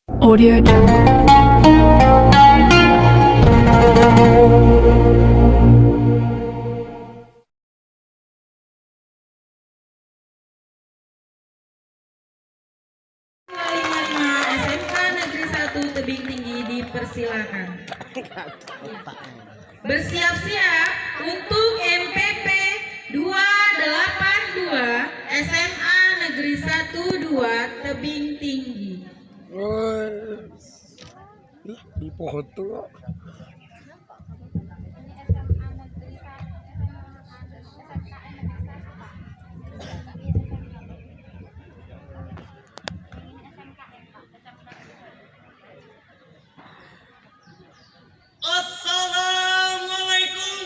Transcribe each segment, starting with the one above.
Audio Jungle. SMK Negeri 1 Tebing Tinggi dipersilakan. Bersiap-siap untuk MPP 282 SMA Negeri 1 2 Tebing Tinggi. Di foto. Assalamualaikum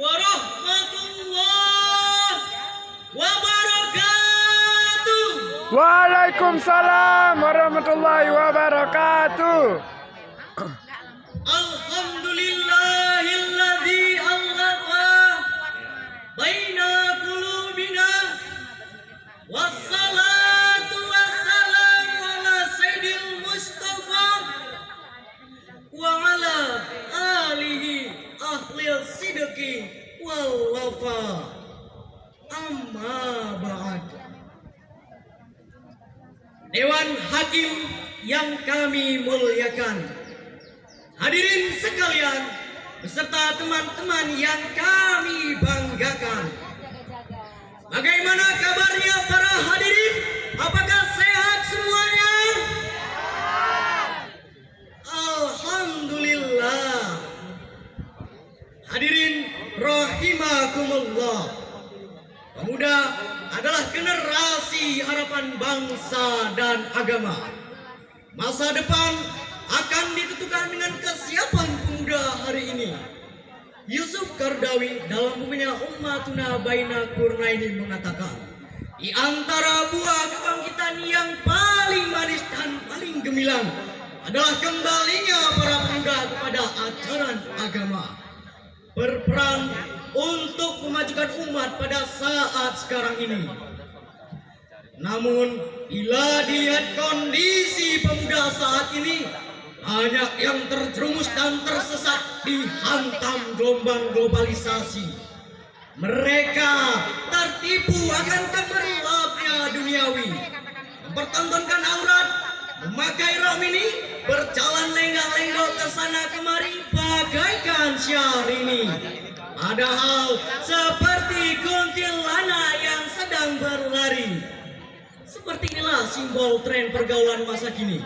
warahmatullahi wabarakatuh. Waalaikumsalam warahmatullahi wabarakatuh. Alhamdulillahilladzi allafa baina qulubina. Wassalatu wassalamu ala sayyidil Mustafa wa ala alihi ahli sidqi wal wafa. Amma ba'd. Dewan Hakim yang kami muliakan, hadirin sekalian beserta teman-teman yang kami banggakan. Bagaimana kabarnya para hadirin? Apakah sehat semuanya? Alhamdulillah. Hadirin rahimakumullah. Pemuda adalah generasi harapan bangsa dan agama. Masa depan akan ditentukan dengan kesiapan pemuda hari ini. Yusuf Qaradawi dalam bukunya Ummatuna Baina Qurnaini mengatakan, di antara buah kebangkitan yang paling manis dan paling gemilang adalah kembalinya para pemuda kepada ajaran agama, berperan untuk memajukan umat pada saat sekarang ini. Namun bila dilihat kondisi pemuda saat ini, banyak yang terjerumus dan tersesat dihantam gelombang globalisasi. Mereka tertipu akan kemerlapnya duniawi, mempertontonkan aurat, memakai romini, berjalan lenggak-lenggok ke sana kemari bagaikan Syahrini. Padahal seperti kuntilanak yang sedang berlari. Seperti inilah simbol tren pergaulan masa kini.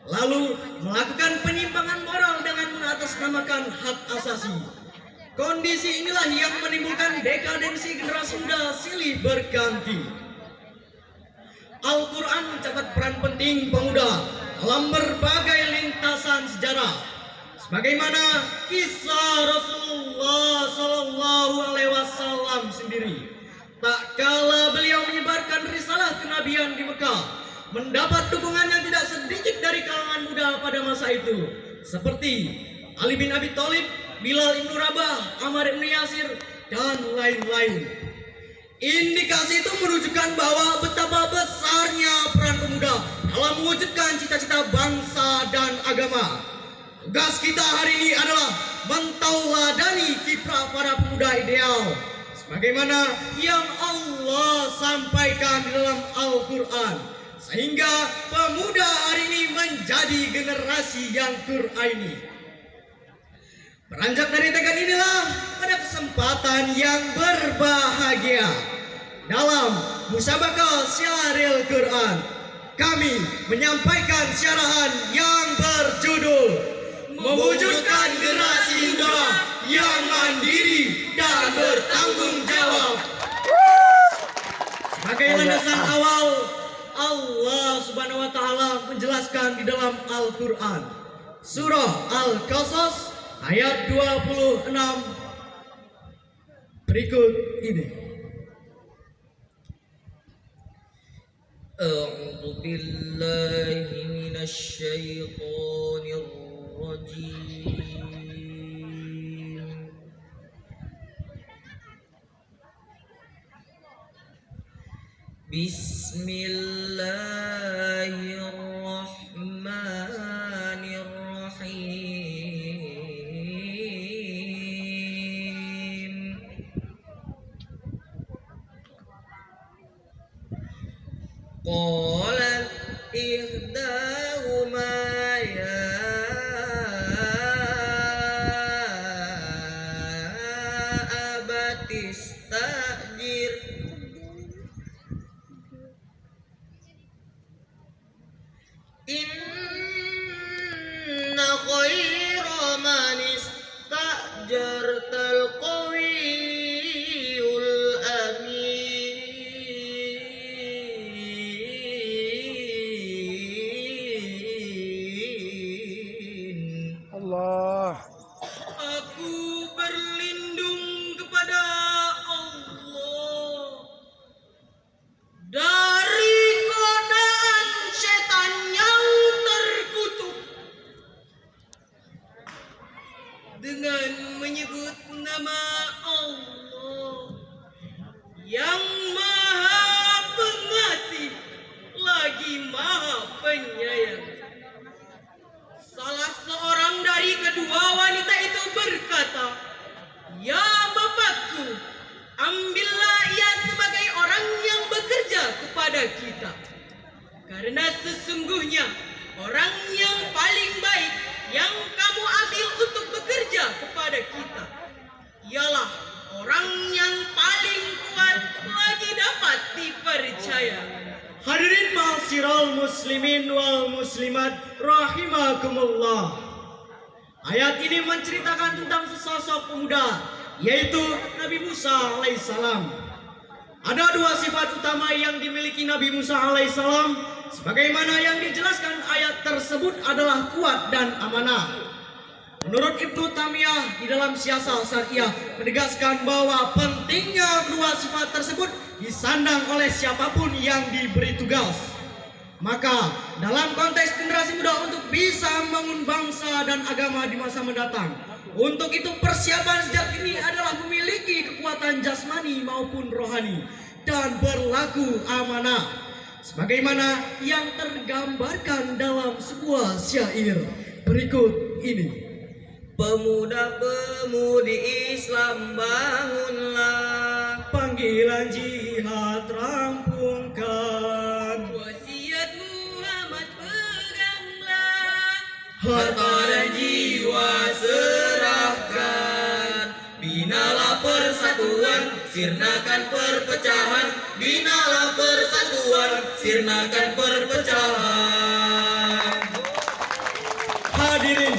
Lalu melakukan penyimpangan moral dengan mengatasnamakan hak asasi. Kondisi inilah yang menimbulkan dekadensi generasi muda silih berganti. Al-Quran mencatat peran penting pemuda dalam berbagai lintasan sejarah. Sebagaimana kisah Rasulullah SAW sendiri. Tak kala beliau menyebarkan risalah kenabian di Mekah, mendapat dukungan yang tidak sedikit dari kalangan muda pada masa itu, seperti Ali bin Abi Thalib, Bilal ibn Rabah, Ammar ibn Yasir, dan lain-lain. Indikasi itu menunjukkan bahwa betapa besarnya peran pemuda dalam mewujudkan cita-cita bangsa dan agama. Tugas kita hari ini adalah mentauladani kiprah para pemuda ideal, sebagaimana yang Allah sampaikan di dalam Al-Quran, sehingga pemuda hari ini menjadi generasi yang Qur'ani. Beranjak dari tekad inilah, pada kesempatan yang berbahagia dalam musabaqah syairil Quran, kami menyampaikan syarahan yang berjudul mewujudkan generasi muda yang mandiri dan bertanggung jawab. Sebagai landasan awal, Allah Subhanahu wa taala menjelaskan di dalam Al-Qur'an, surah Al-Qasas ayat 26 berikut ini. A'udzu billahi minasy syaithanir rajim. Bismillahirrahmanirrahim. إحداهما يا أبت استأجر إن خير من استأجرت القوي الأمين. Allah. Aku berlindung kepada Allah dari godaan setan yang terkutuk dengan menyebut nama Allah yang Maha Pengasih lagi Maha Penyayang. Salah seorang dari kedua wanita itu berkata, "Ya Bapakku, ambillah ia sebagai orang yang bekerja kepada kita. Karena sesungguhnya orang yang paling baik yang kamu ambil untuk bekerja kepada kita ialah orang yang paling kuat lagi dapat dipercaya." Hadirin ma'asyiral muslimin wal muslimat rahimakumullah. Ayat ini menceritakan tentang sesosok pemuda, yaitu Nabi Musa alaihissalam. Ada dua sifat utama yang dimiliki Nabi Musa alaihissalam, sebagaimana yang dijelaskan ayat tersebut adalah kuat dan amanah. Menurut Ibnu Taimiyah di dalam Syiasah Syariah menegaskan bahwa pentingnya kedua sifat tersebut disandang oleh siapapun yang diberi tugas. Maka dalam konteks generasi muda untuk bisa membangun bangsa dan agama di masa mendatang, untuk itu persiapan sejak ini adalah memiliki kekuatan jasmani maupun rohani dan berlaku amanah, sebagaimana yang tergambarkan dalam sebuah syair berikut ini. Pemuda-pemudi Islam bangunlah, panggilan jihad rampungkan, wasiat Muhammad peganglah, harta dan jiwa serahkan, binalah persatuan, sirnakan perpecahan, binalah persatuan, sirnakan perpecahan. Hadirin,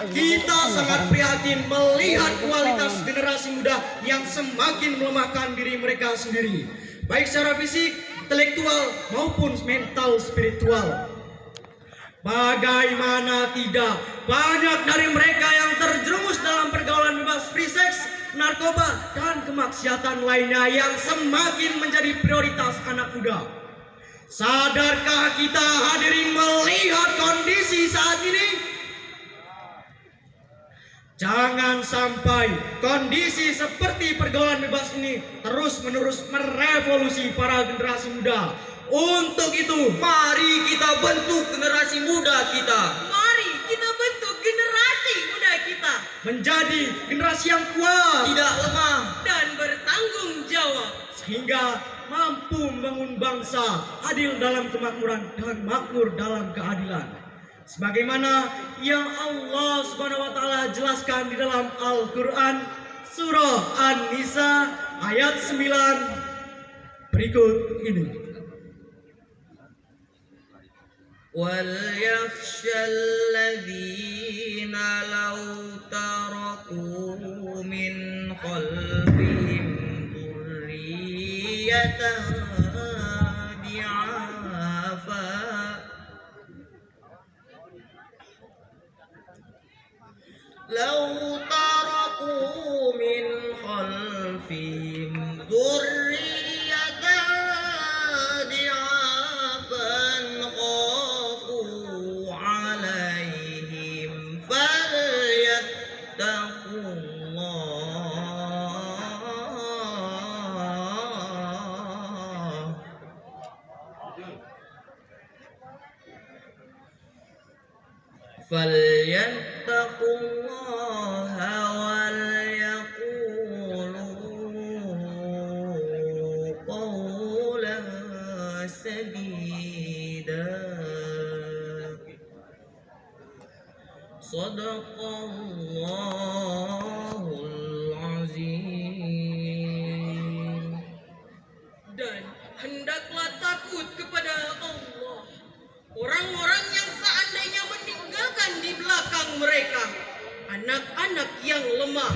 kita sangat prihatin melihat kualitas generasi muda yang semakin melemahkan diri mereka sendiri, baik secara fisik, intelektual maupun mental spiritual. Bagaimana tidak, banyak dari mereka yang terjerumus dalam pergaulan bebas free sex, narkoba, dan kemaksiatan lainnya yang semakin menjadi prioritas anak muda. Sadarkah kita hadirin melihat kondisi saat ini? Jangan sampai kondisi seperti pergaulan bebas ini terus-menerus merevolusi para generasi muda. Untuk itu, mari kita bentuk generasi muda kita. Mari kita bentuk generasi muda kita menjadi generasi yang kuat, tidak lemah, dan bertanggung jawab, sehingga mampu membangun bangsa adil dalam kemakmuran dan makmur dalam keadilan. Sebagaimana yang Allah Subhanahu wa taala jelaskan di dalam Al-Qur'an surah An-Nisa ayat 9 berikut ini. Wal yakhshal ladzina law taraku min khalfihim dzurriyyatan di'afa لو تركوا من خلفهم ذرية ضعافا خافوا عليهم فليتقوا الله فليتقوا الله وليقولوا قولا سديدا. Sadaqallahul azim. Dan hendaklah takut kepada Allah orang-orang yang seandainya meninggalkan di belakang mereka anak-anak yang lemah,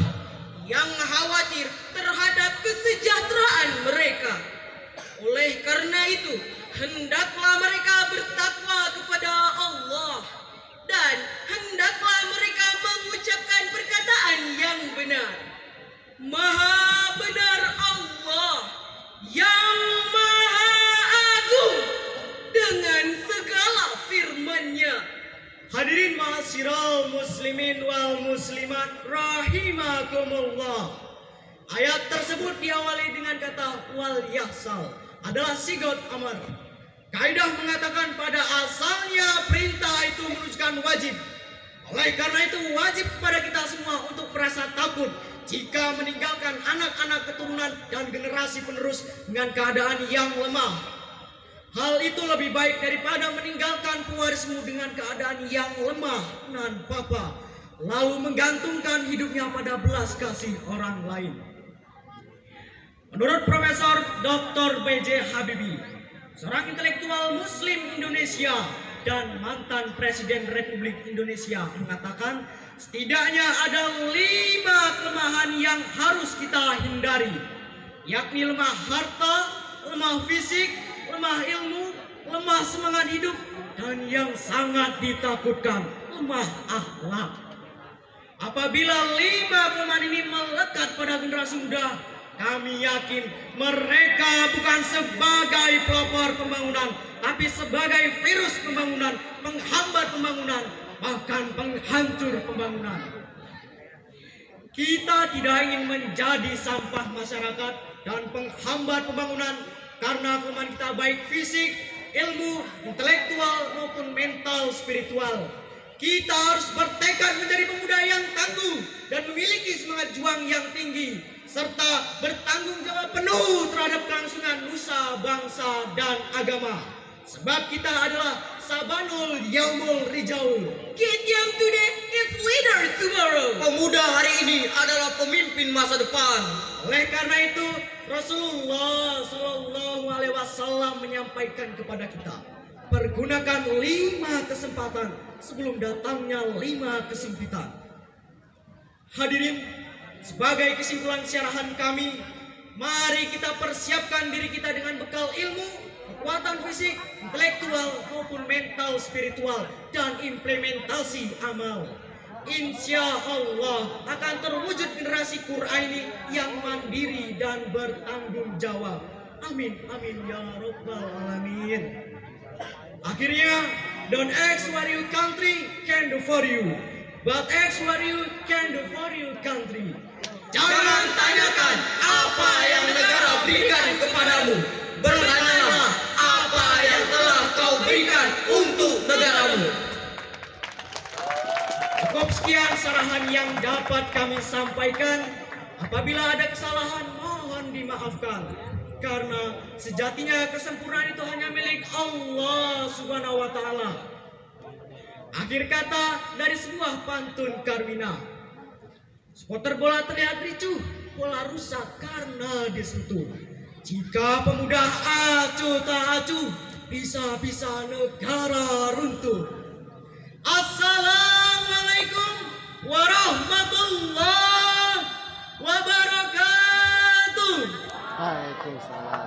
yang khawatir terhadap kesejahteraan mereka. Oleh karena itu, hendaklah mereka bertakwa kepada Allah dan hendaklah mereka mengucapkan perkataan yang benar. Maha benar Allah yang maha agung dengan segala firman-Nya. Hadirin ma'asyiral muslimin wal muslimat rahimakumullah. Ayat tersebut diawali dengan kata wal yahsal, adalah sigot amar. Kaidah mengatakan pada asalnya perintah itu menunjukkan wajib. Oleh karena itu wajib kepada kita semua untuk merasa takut jika meninggalkan anak-anak keturunan dan generasi penerus dengan keadaan yang lemah. Hal itu lebih baik daripada meninggalkan pewarismu dengan keadaan yang lemah nan papa, lalu menggantungkan hidupnya pada belas kasih orang lain. Menurut Profesor Dr. B.J. Habibie, seorang intelektual Muslim Indonesia dan mantan Presiden Republik Indonesia, mengatakan setidaknya ada 5 kelemahan yang harus kita hindari, yakni lemah harta, lemah fisik, lemah ilmu, lemah semangat hidup, dan yang sangat ditakutkan, lemah akhlak. Apabila 5 kelemahan ini melekat pada generasi muda, kami yakin mereka bukan sebagai pelopor pembangunan, tapi sebagai virus pembangunan, penghambat pembangunan, bahkan penghancur pembangunan. Kita tidak ingin menjadi sampah masyarakat dan penghambat pembangunan karena kelemahan kita baik fisik, ilmu, intelektual maupun mental spiritual. Kita harus bertekad menjadi pemuda yang tangguh dan memiliki semangat juang yang tinggi, serta bertanggung jawab penuh terhadap kelangsungan nusa, bangsa, dan agama. Sebab kita adalah Sabanul Yaumul Rijaul. Kid young today is leader tomorrow. Pemuda hari ini adalah pemimpin masa depan. Oleh karena itu, Rasulullah SAW menyampaikan kepada kita, pergunakan 5 kesempatan sebelum datangnya 5 kesempitan. Hadirin, sebagai kesimpulan syarahan kami, mari kita persiapkan diri kita dengan bekal ilmu, kekuatan fisik, intelektual maupun mental spiritual, dan implementasi amal. Insya Allah akan terwujud generasi Qur'ani yang mandiri dan bertanggung jawab. Amin, amin ya rabbal alamin. Akhirnya, don't ask what your country can do for you, but ask what you can do for your country. Jangan tanyakan apa yang negara berikan kepadamu, bertanyalah apa yang telah kau berikan untuk negaramu. Cukup sekian sarahan yang dapat kami sampaikan. Apabila ada kesalahan, mohon dimaafkan. Karena sejatinya kesempurnaan itu hanya milik Allah Subhanahu wa Ta'ala. Akhir kata dari sebuah pantun Karmina, supporter bola terlihat ricuh, bola rusak karena disentuh. Jika pemuda acuh tak acuh, bisa-bisa negara runtuh. Assalamualaikum warahmatullahi wabarakatuh. Waalaikumsalam.